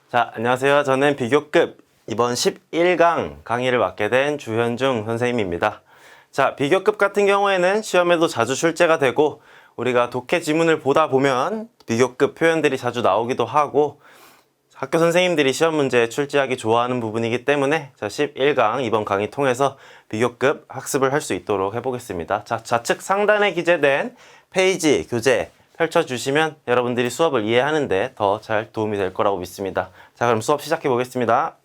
자, 안녕하세요. 저는 비교급 이번 11강 강의를 맡게 된 주현중 선생님입니다. 자, 비교급 같은 경우에는 시험에도 자주 출제가 되고 우리가 독해 지문을 보다 보면 비교급 표현들이 자주 나오기도 하고 학교 선생님들이 시험 문제에 출제하기 좋아하는 부분이기 때문에 자, 11강 이번 강의 통해서 비교급 학습을 할 수 있도록 해보겠습니다. 자, 좌측 상단에 기재된 페이지, 교재 펼쳐주시면 여러분들이 수업을 이해하는데 더 잘 도움이 될 거라고 믿습니다. 자, 그럼 수업 시작해 보겠습니다.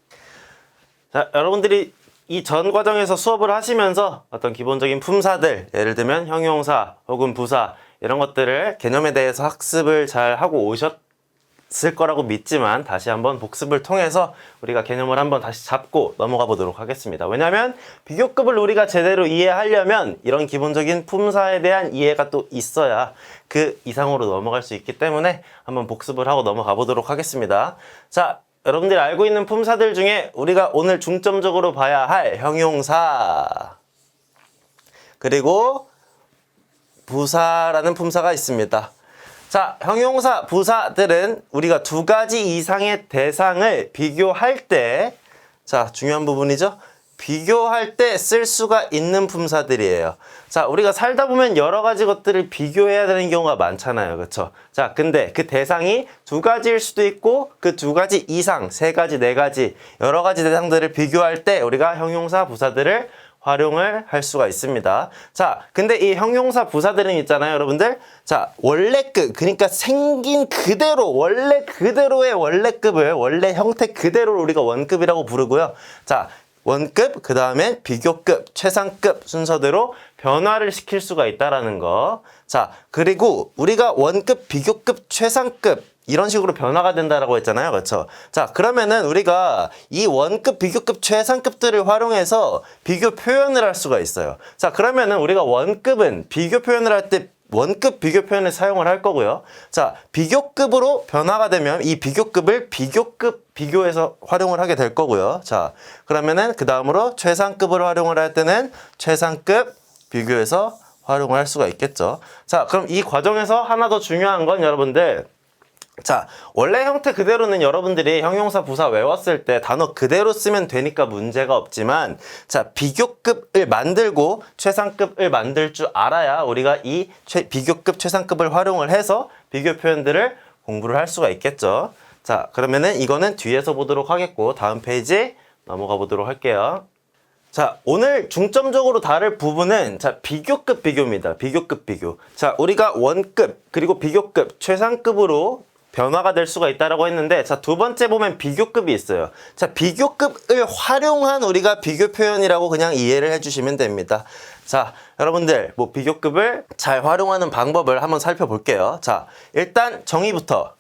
자, 여러분들이 이 전 과정에서 수업을 하시면서 어떤 기본적인 품사들, 예를 들면 형용사 혹은 부사 이런 것들을 개념에 대해서 학습을 잘 하고 오셨을 거라고 믿지만 다시 한번 복습을 통해서 우리가 개념을 한번 다시 잡고 넘어가 보도록 하겠습니다. 왜냐하면 비교급을 우리가 제대로 이해하려면 이런 기본적인 품사에 대한 이해가 또 있어야 그 이상으로 넘어갈 수 있기 때문에 한번 복습을 하고 넘어가 보도록 하겠습니다. 자, 여러분들이 알고 있는 품사들 중에 우리가 오늘 중점적으로 봐야 할 형용사 그리고 부사라는 품사가 있습니다. 자, 형용사, 부사들은 우리가 두 가지 이상의 대상을 비교할 때, 자, 중요한 부분이죠. 비교할 때 쓸 수가 있는 품사들이에요. 자, 우리가 살다 보면 여러 가지 것들을 비교해야 되는 경우가 많잖아요. 그렇죠? 자, 근데 그 대상이 두 가지일 수도 있고 그 두 가지 이상, 세 가지, 네 가지 여러 가지 대상들을 비교할 때 우리가 형용사, 부사들을 활용을 할 수가 있습니다. 자, 근데 이 형용사 부사들은 있잖아요, 여러분들. 자, 원래급, 그러니까 생긴 그대로, 원래 그대로의 원래급을, 원래 형태 그대로를 우리가 원급이라고 부르고요. 자, 원급, 그 다음에 비교급, 최상급 순서대로 변화를 시킬 수가 있다라는 거. 자, 그리고 우리가 원급, 비교급, 최상급 이런 식으로 변화가 된다라고 했잖아요. 그렇죠? 자, 그러면은 우리가 이 원급, 비교급, 최상급들을 활용해서 비교 표현을 할 수가 있어요. 자, 그러면은 우리가 원급은 비교 표현을 할 때 원급 비교 표현을 사용을 할 거고요. 자, 비교급으로 변화가 되면 이 비교급을 비교급 비교해서 활용을 하게 될 거고요. 자, 그러면은 그 다음으로 최상급을 활용을 할 때는 최상급 비교해서 활용을 할 수가 있겠죠. 자, 그럼 이 과정에서 하나 더 중요한 건 여러분들, 자, 원래 형태 그대로는 여러분들이 형용사 부사 외웠을 때 단어 그대로 쓰면 되니까 문제가 없지만, 자, 비교급을 만들고 최상급을 만들 줄 알아야 우리가 이 비교급 최상급을 활용을 해서 비교 표현들을 공부를 할 수가 있겠죠. 자, 그러면은 이거는 뒤에서 보도록 하겠고 다음 페이지 넘어가 보도록 할게요. 자, 오늘 중점적으로 다룰 부분은 자, 비교급 비교입니다. 비교급 비교. 자, 우리가 원급 그리고 비교급 최상급으로 변화가 될 수가 있다라고 했는데, 자, 두 번째 보면 비교급이 있어요. 자, 비교급을 활용한 우리가 비교 표현이라고 그냥 이해를 해주시면 됩니다. 자, 여러분들 뭐 비교급을 잘 활용하는 방법을 한번 살펴볼게요. 자, 일단 정의부터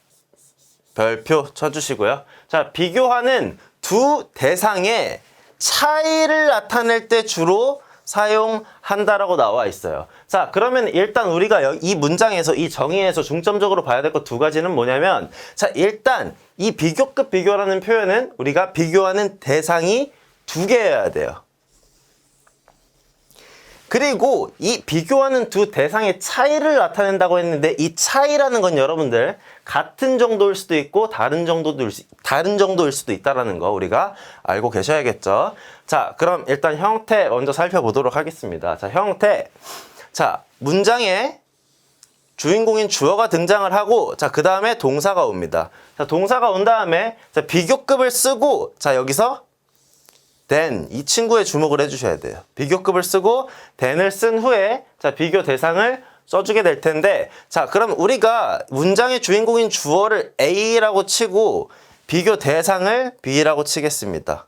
별표 쳐주시고요. 자, 비교하는 두 대상의 차이를 나타낼 때 주로 사용한다라고 나와 있어요. 자, 그러면 일단 우리가 이 문장에서 이 정의에서 중점적으로 봐야 될 것 두 가지는 뭐냐면, 자, 일단 이 비교급 비교라는 표현은 우리가 비교하는 대상이 두 개여야 돼요. 그리고 이 비교하는 두 대상의 차이를 나타낸다고 했는데, 이 차이라는 건 여러분들 같은 정도일 수도 있고 다른 정도일 수도 있다라는 거 우리가 알고 계셔야겠죠. 자, 그럼 일단 형태 먼저 살펴보도록 하겠습니다. 자, 형태. 자, 문장에 주인공인 주어가 등장을 하고, 자, 그 다음에 동사가 옵니다. 자, 동사가 온 다음에 자, 비교급을 쓰고, 자, 여기서 then 이 친구에 주목을 해주셔야 돼요. 비교급을 쓰고 then을 쓴 후에 자, 비교 대상을 써주게 될 텐데, 자, 그럼 우리가 문장의 주인공인 주어를 A라고 치고 비교 대상을 B라고 치겠습니다.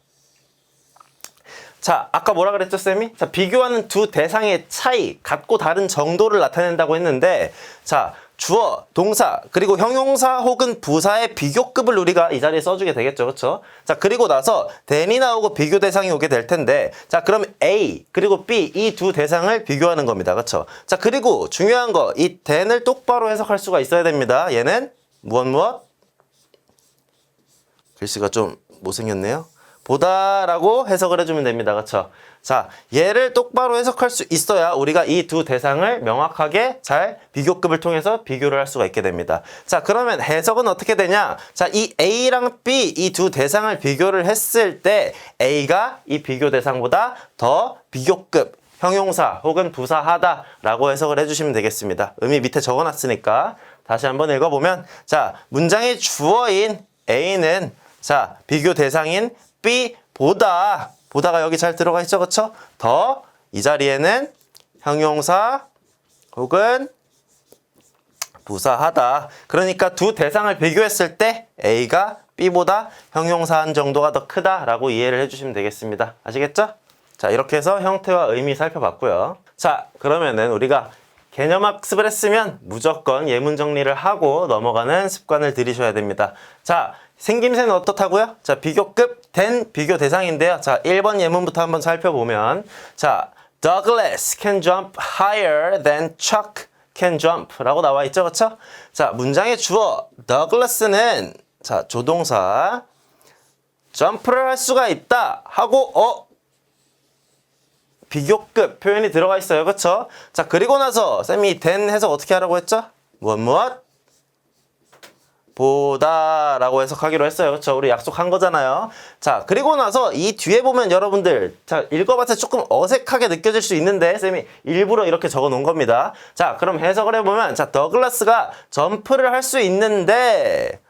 자, 아까 뭐라 그랬죠, 쌤이? 자, 비교하는 두 대상의 차이, 같고 다른 정도를 나타낸다고 했는데, 자, 주어, 동사, 그리고 형용사 혹은 부사의 비교급을 우리가 이 자리에 써주게 되겠죠, 그렇죠? 자, 그리고 나서 then이 나오고 비교 대상이 오게 될 텐데, 자, 그럼 A 그리고 B 이 두 대상을 비교하는 겁니다, 그렇죠? 자, 그리고 중요한 거, 이 then을 똑바로 해석할 수가 있어야 됩니다. 얘는 무엇? 글씨가 좀 못생겼네요. 보다라고 해석을 해주면 됩니다. 그쵸? 자, 얘를 똑바로 해석할 수 있어야 우리가 이 두 대상을 명확하게 잘 비교급을 통해서 비교를 할 수가 있게 됩니다. 자, 그러면 해석은 어떻게 되냐? 자, 이 A랑 B 이 두 대상을 비교를 했을 때 A가 이 비교 대상보다 더 비교급, 형용사 혹은 부사하다라고 해석을 해주시면 되겠습니다. 의미 밑에 적어놨으니까 다시 한번 읽어보면, 자, 문장의 주어인 A는 자, 비교 대상인 보다가 여기 잘 들어가 있죠, 그쵸? 더, 이 자리에는 형용사 혹은 부사하다. 그러니까 두 대상을 비교했을 때 A가 B보다 형용사 한 정도가 더 크다라고 이해를 해주시면 되겠습니다. 아시겠죠? 자, 이렇게 해서 형태와 의미 살펴봤고요. 자, 그러면은 우리가 개념학습을 했으면 무조건 예문 정리를 하고 넘어가는 습관을 들이셔야 됩니다. 자, 생김새는 어떻다고요? 자, 비교급 된 비교 대상인데요. 자, 1번 예문부터 한번 살펴보면, 자, Douglas can jump higher than Chuck can jump 라고 나와 있죠, 그쵸? 자, 문장의 주어 Douglas는 자, 조동사 점프를 할 수가 있다 하고 비교급 표현이 들어가 있어요, 그쵸? 자, 그리고 나서 쌤이 than 해석 어떻게 하라고 했죠? 무엇? 보다라고 해석하기로 했어요. 그쵸? 우리 약속한 거잖아요. 자, 그리고 나서 이 뒤에 보면 여러분들, 자, 읽어봤자 조금 어색하게 느껴질 수 있는데 쌤이 일부러 이렇게 적어 놓은 겁니다. 자, 그럼 해석을 해보면, 자, 더글라스가 점프를 할 수 있는데,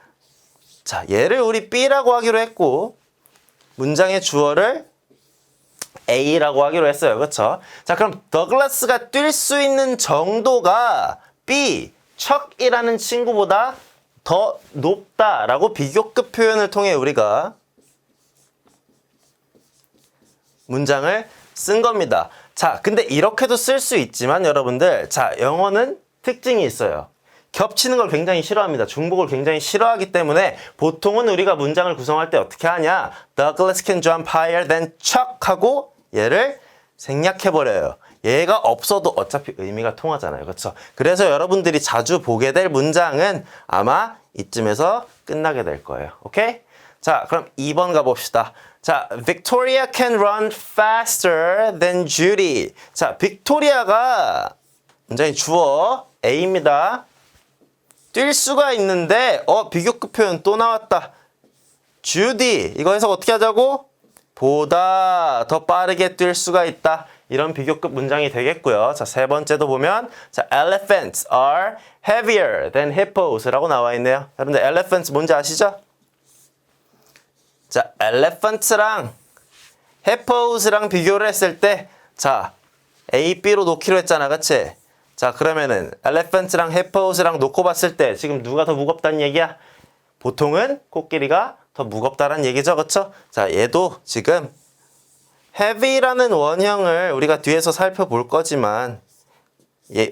자, 얘를 우리 B라고 하기로 했고, 문장의 주어를 A라고 하기로 했어요. 그쵸? 자, 그럼 더글라스가 뛸 수 있는 정도가 B, 척이라는 친구보다 더 높다라고 비교급 표현을 통해 우리가 문장을 쓴 겁니다. 자, 근데 이렇게도 쓸 수 있지만 여러분들, 자, 영어는 특징이 있어요. 겹치는 걸 굉장히 싫어합니다. 중복을 굉장히 싫어하기 때문에 보통은 우리가 문장을 구성할 때 어떻게 하냐? Douglas can jump higher than Chuck 하고 얘를 생략해버려요. 얘가 없어도 어차피 의미가 통하잖아요. 그렇죠? 그래서 여러분들이 자주 보게 될 문장은 아마 이쯤에서 끝나게 될 거예요. 오케이? 자, 그럼 2번 가봅시다. 자, Victoria can run faster than Judy. 자, 빅토리아가 문장의 주어 A입니다. 뛸 수가 있는데 비교급 표현 또 나왔다. Judy. 이거 해석 어떻게 하자고? 보다 더 빠르게 뛸 수가 있다. 이런 비교급 문장이 되겠고요. 자, 세 번째도 보면, 자, elephants are heavier than hippos 라고 나와 있네요. 여러분들 elephants 뭔지 아시죠? 자, elephants랑 hippos랑 비교를 했을 때, 자, A, B로 놓기로 했잖아, 그치? 자, 그러면은 elephants랑 hippos랑 놓고 봤을 때 지금 누가 더 무겁다는 얘기야? 보통은 코끼리가 더 무겁다는 얘기죠, 그쵸? 자, 얘도 지금 heavy라는 원형을 우리가 뒤에서 살펴볼 거지만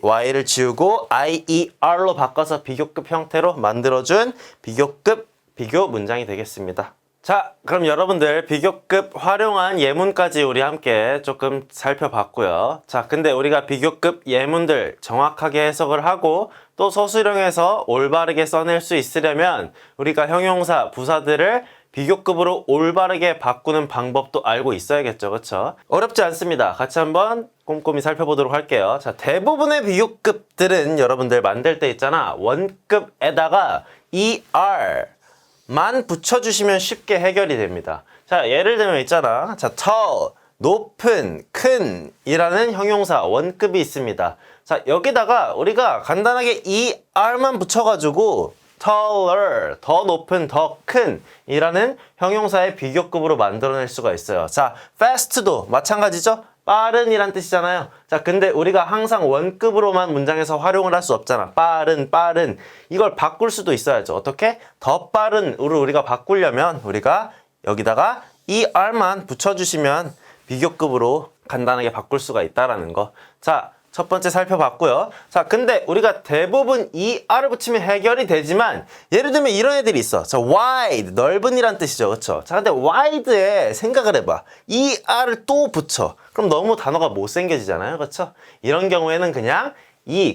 y를 지우고 IER로 바꿔서 비교급 형태로 만들어준 비교급 비교 문장이 되겠습니다. 자, 그럼 여러분들 비교급 활용한 예문까지 우리 함께 조금 살펴봤고요. 자, 근데 우리가 비교급 예문들 정확하게 해석을 하고 또 서술형에서 올바르게 써낼 수 있으려면 우리가 형용사, 부사들을 비교급으로 올바르게 바꾸는 방법도 알고 있어야겠죠. 그쵸? 어렵지 않습니다. 같이 한번 꼼꼼히 살펴보도록 할게요. 자, 대부분의 비교급들은 여러분들 만들 때 있잖아. 원급에다가 ER만 붙여주시면 쉽게 해결이 됩니다. 자, 예를 들면 있잖아. 자, tall, 높은, 큰 이라는 형용사 원급이 있습니다. 자, 여기다가 우리가 간단하게 ER만 붙여가지고 taller, 더 높은, 더 큰 이라는 형용사의 비교급으로 만들어낼 수가 있어요. 자, fast도 마찬가지죠? 빠른 이란 뜻이잖아요. 자, 근데 우리가 항상 원급으로만 문장에서 활용을 할 수 없잖아. 빠른. 이걸 바꿀 수도 있어야죠. 어떻게? 더 빠른으로 우리가 바꾸려면 우리가 여기다가 ER만 붙여주시면 비교급으로 간단하게 바꿀 수가 있다라는 거. 자, 첫 번째 살펴봤고요. 자, 근데 우리가 대부분 ER을 붙이면 해결이 되지만 예를 들면 이런 애들이 있어. 자, wide, 넓은 이란 뜻이죠. 그쵸? 자, 근데 wide에 생각을 해봐. ER을 또 붙여. 그럼 너무 단어가 못생겨지잖아요. 그쵸? 이런 경우에는 그냥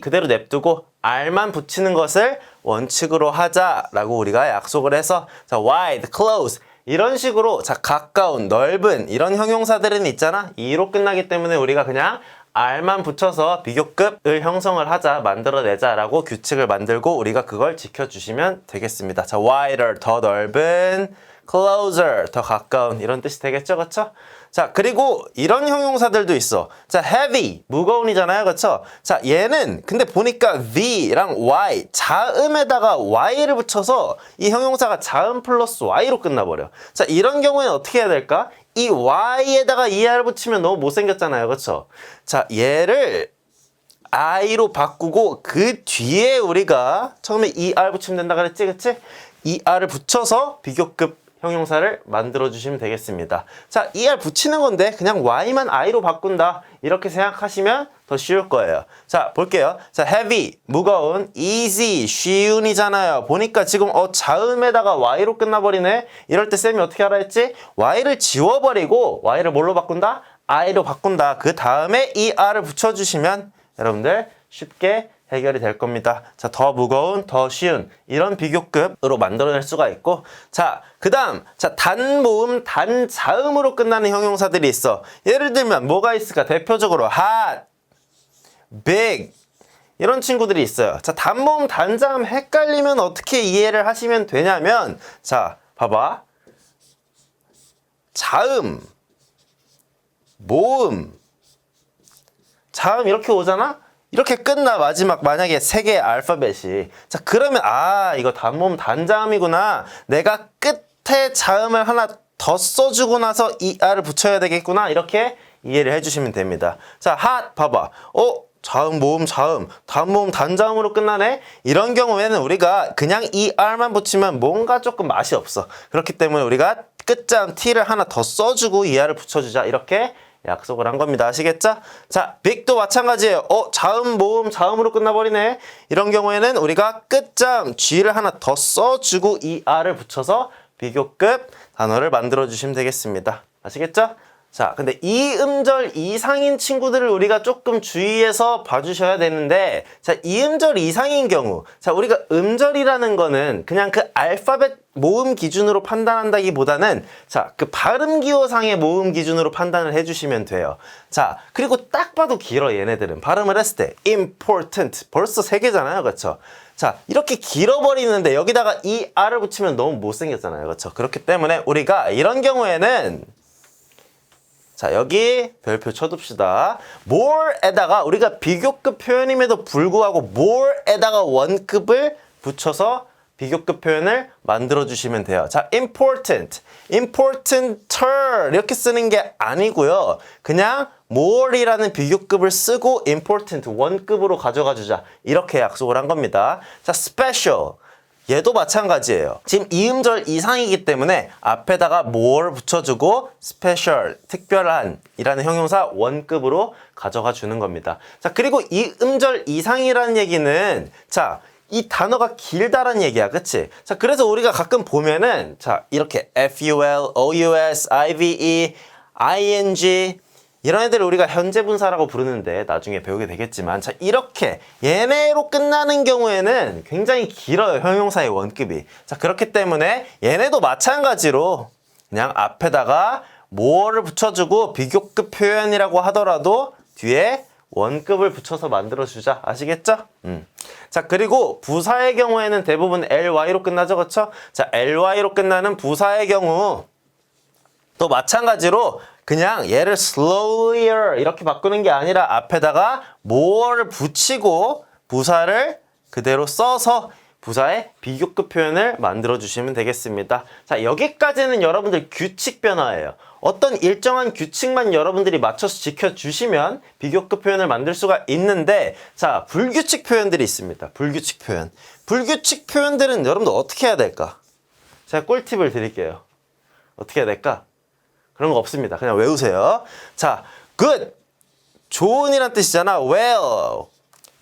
그대로 냅두고 R만 붙이는 것을 원칙으로 하자라고 우리가 약속을 해서 자, wide, close 이런 식으로 자 가까운, 넓은 이런 형용사들은 있잖아. e로 끝나기 때문에 우리가 그냥 r만 붙여서 비교급을 형성을 하자, 만들어내자 라고 규칙을 만들고 우리가 그걸 지켜주시면 되겠습니다. 자, wider, 더 넓은, closer, 더 가까운 이런 뜻이 되겠죠, 그쵸? 자, 그리고 이런 형용사들도 있어. 자, heavy, 무거운이잖아요, 그쵸? 자, 얘는 근데 보니까 the랑 y, 자음에다가 y를 붙여서 이 형용사가 자음 플러스 y로 끝나버려. 자, 이런 경우에는 어떻게 해야 될까? 이 y에다가 er을 붙이면 너무 못생겼잖아요, 그쵸? 자, 얘를 i로 바꾸고 그 뒤에 우리가 처음에 er 붙이면 된다 그랬지, 그치? er을 붙여서 비교급 형용사를 만들어 주시면 되겠습니다. 자, er 붙이는 건데 그냥 y만 i로 바꾼다 이렇게 생각하시면 더 쉬울 거예요. 자, 볼게요. 자, heavy, 무거운, easy, 쉬운이잖아요. 보니까 지금 자음에다가 y로 끝나버리네. 이럴 때 쌤이 어떻게 하라 했지? y를 지워버리고 y를 뭘로 바꾼다? i로 바꾼다. 그 다음에 er을 붙여주시면 여러분들 쉽게 해결이 될 겁니다. 자, 더 무거운, 더 쉬운 이런 비교급으로 만들어낼 수가 있고, 자, 그 다음 자 단모음, 단자음으로 끝나는 형용사들이 있어. 예를 들면 뭐가 있을까? 대표적으로 hot, big 이런 친구들이 있어요. 자, 단모음, 단자음 헷갈리면 어떻게 이해를 하시면 되냐면, 자, 봐봐. 자음, 모음, 자음 이렇게 오잖아? 이렇게 끝나. 마지막 만약에 세 개의 알파벳이, 자, 그러면 이거 단모음 단자음이구나, 내가 끝에 자음을 하나 더 써주고 나서 er을 붙여야 되겠구나, 이렇게 이해를 해주시면 됩니다. 자, hot 봐봐. 자음, 모음, 자음, 단모음, 단자음으로 끝나네? 이런 경우에는 우리가 그냥 er만 붙이면 뭔가 조금 맛이 없어. 그렇기 때문에 우리가 끝자음 t를 하나 더 써주고 er을 붙여주자, 이렇게 약속을 한 겁니다. 아시겠죠? 자, big도 마찬가지예요. 자음, 모음, 자음으로 끝나버리네. 이런 경우에는 우리가 끝자음 g를 하나 더 써주고 er을 붙여서 비교급 단어를 만들어주시면 되겠습니다. 아시겠죠? 자, 근데 이 음절 이상인 친구들을 우리가 조금 주의해서 봐주셔야 되는데, 자, 이 음절 이상인 경우, 자, 우리가 음절이라는 거는 그냥 그 알파벳 모음 기준으로 판단한다기보다는, 자, 그 발음 기호상의 모음 기준으로 판단을 해주시면 돼요. 자, 그리고 딱 봐도 길어. 얘네들은 발음을 했을 때 important 벌써 3개잖아요, 그렇죠? 자, 이렇게 길어버리는데 여기다가 이 r을 붙이면 너무 못생겼잖아요, 그렇죠? 그렇기 때문에 우리가 이런 경우에는, 자, 여기 별표 쳐둡시다. more에다가 우리가 비교급 표현임에도 불구하고 more에다가 원급을 붙여서 비교급 표현을 만들어주시면 돼요. 자, important, importanter 이렇게 쓰는 게 아니고요. 그냥 more이라는 비교급을 쓰고 important 원급으로 가져가 주자, 이렇게 약속을 한 겁니다. 자, special, 얘도 마찬가지예요. 지금 이음절 이상이기 때문에 앞에다가 more 붙여주고 special, 특별한 이라는 형용사 원급으로 가져가 주는 겁니다. 자, 그리고 이 음절 이상이라는 얘기는, 자, 이 단어가 길다란 얘기야, 그치? 자, 그래서 우리가 가끔 보면은, 자, 이렇게 FUL, OUS, IVE, ING 이런 애들을 우리가 현재 분사라고 부르는데 나중에 배우게 되겠지만, 자, 이렇게 얘네로 끝나는 경우에는 굉장히 길어요, 형용사의 원급이. 자, 그렇기 때문에 얘네도 마찬가지로 그냥 앞에다가 more를 붙여주고 비교급 표현이라고 하더라도 뒤에 원급을 붙여서 만들어주자. 아시겠죠? 자, 그리고 부사의 경우에는 대부분 ly로 끝나죠, 그쵸? 자, ly로 끝나는 부사의 경우 또 마찬가지로 그냥 얘를 slower 이렇게 바꾸는 게 아니라 앞에다가 more를 붙이고 부사를 그대로 써서 부사의 비교급 표현을 만들어 주시면 되겠습니다. 자, 여기까지는 여러분들 규칙 변화예요. 어떤 일정한 규칙만 여러분들이 맞춰서 지켜주시면 비교급 표현을 만들 수가 있는데, 자, 불규칙 표현들이 있습니다. 불규칙 표현. 불규칙 표현들은 여러분들 어떻게 해야 될까? 제가 꿀팁을 드릴게요. 어떻게 해야 될까? 그런 거 없습니다. 그냥 외우세요. 자, good, 좋은이란 뜻이잖아. well,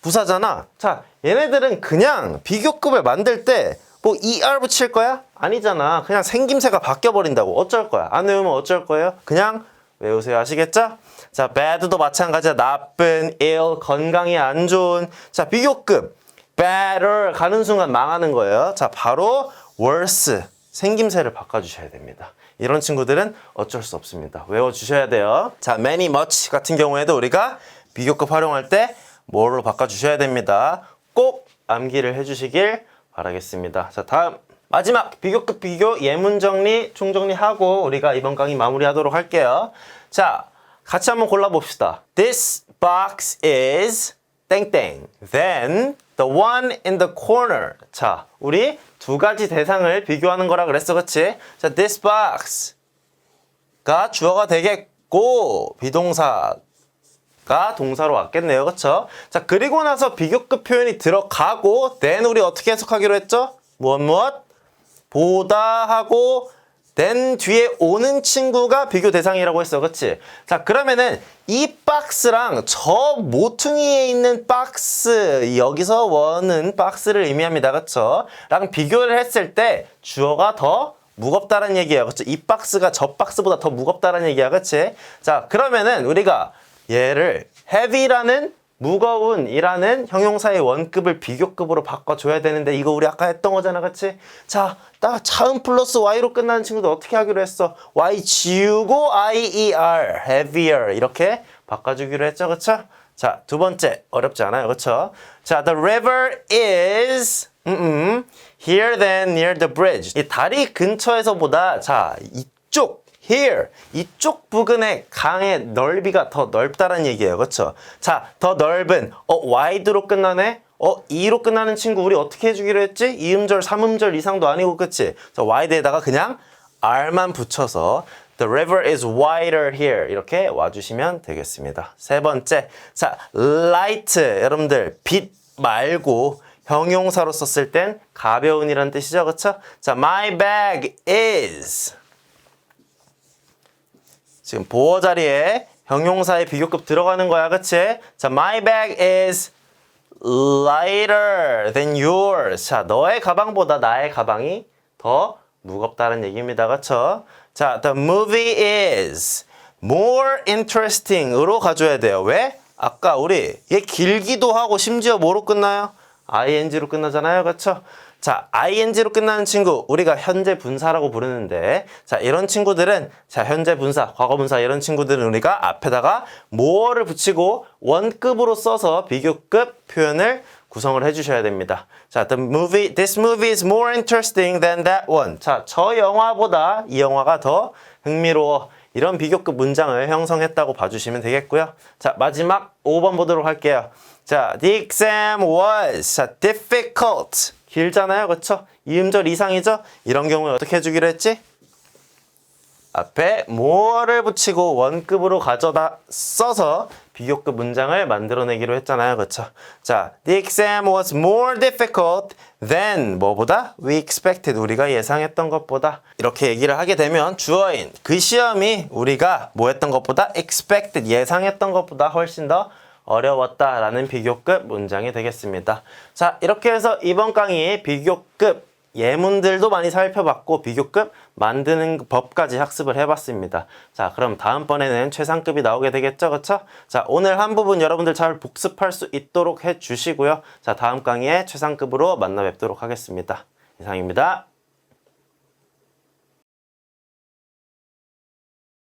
부사잖아. 자, 얘네들은 그냥 비교급을 만들 때 뭐 er 붙일 거야? 아니잖아. 그냥 생김새가 바뀌어버린다고. 어쩔 거야? 안 외우면 어쩔 거예요? 그냥 외우세요. 아시겠죠? 자, bad도 마찬가지야. 나쁜, ill, 건강이 안 좋은. 자, 비교급 better 가는 순간 망하는 거예요. 자, 바로 worse. 생김새를 바꿔주셔야 됩니다. 이런 친구들은 어쩔 수 없습니다. 외워주셔야 돼요. 자, many, much 같은 경우에도 우리가 비교급 활용할 때 뭐로 바꿔주셔야 됩니다. 꼭 암기를 해주시길 바라겠습니다. 자, 다음 마지막 비교급 비교 예문 정리, 총정리하고 우리가 이번 강의 마무리하도록 할게요. 자, 같이 한번 골라봅시다. This box is 땡땡. Then the one in the corner. 자, 우리 두 가지 대상을 비교하는 거라 그랬어, 그치? 자, this box가 주어가 되겠고 비동사가 동사로 왔겠네요, 그쵸? 자, 그리고 나서 비교급 표현이 들어가고 then 우리 어떻게 해석하기로 했죠? 무엇? 보다 하고 then 뒤에 오는 친구가 비교 대상이라고 했어, 그치? 자, 그러면은 이 박스랑 저 모퉁이에 있는 박스, 여기서 원은 박스를 의미합니다, 그쵸? 랑 비교를 했을 때 주어가 더 무겁다는 얘기예요, 그쵸? 이 박스가 저 박스보다 더 무겁다는 얘기야, 그치? 자, 그러면은 우리가 얘를 heavy라는 무거운 이라는 형용사의 원급을 비교급으로 바꿔줘야 되는데 이거 우리 아까 했던 거잖아, 그치? 자, 딱 차음 플러스 y로 끝나는 친구들 어떻게 하기로 했어? y 지우고 ier, heavier 이렇게 바꿔주기로 했죠, 그쵸? 자, 두 번째 어렵지 않아요, 그쵸? 자, the river is here than near the bridge. 이 다리 근처에서보다 자, 이쪽 here 이쪽 부근의 강의 넓이가 더 넓다는 얘기예요, 그렇죠? 자, 더 넓은 wide로 끝나네. e로 끝나는 친구 우리 어떻게 해주기로 했지? 이음절, 삼음절 이상도 아니고, 그치? 자, wide에다가 그냥 r만 붙여서 the river is wider here 이렇게 와주시면 되겠습니다. 세 번째, 자, light 여러분들 빛 말고 형용사로 썼을 땐 가벼운이라는 뜻이죠, 그렇죠? 자, my bag is 지금 보어 자리에 형용사의 비교급 들어가는 거야, 그치? 자, my bag is lighter than yours. 자, 너의 가방보다 나의 가방이 더 무겁다는 얘기입니다, 그쵸? 자, the movie is more interesting으로 가져야 돼요. 왜? 아까 우리 얘 길기도 하고 심지어 뭐로 끝나요? ing로 끝나잖아요, 그쵸? 자, ing로 끝나는 친구 우리가 현재 분사라고 부르는데, 자, 이런 친구들은 자, 현재 분사, 과거 분사 이런 친구들은 우리가 앞에다가 more를 붙이고 원급으로 써서 비교급 표현을 구성을 해주셔야 됩니다. 자, this movie is more interesting than that one. 자, 저 영화보다 이 영화가 더 흥미로워. 이런 비교급 문장을 형성했다고 봐주시면 되겠고요. 자, 마지막 5번 보도록 할게요. 자, the exam was 자, difficult. 길잖아요, 그쵸? 이음절 이상이죠? 이런 경우에 어떻게 해주기로 했지? 앞에 more를 붙이고 원급으로 가져다 써서 비교급 문장을 만들어내기로 했잖아요, 그쵸? 자, the exam was more difficult than 뭐보다? We expected. 우리가 예상했던 것보다. 이렇게 얘기를 하게 되면 주어인 그 시험이 우리가 뭐 했던 것보다 expected. 예상했던 것보다 훨씬 더 어려웠다라는 비교급 문장이 되겠습니다. 자, 이렇게 해서 이번 강의 비교급 예문들도 많이 살펴봤고 비교급 만드는 법까지 학습을 해봤습니다. 자, 그럼 다음번에는 최상급이 나오게 되겠죠, 그쵸? 자, 오늘 한 부분 여러분들 잘 복습할 수 있도록 해주시고요. 자, 다음 강의에 최상급으로 만나 뵙도록 하겠습니다. 이상입니다.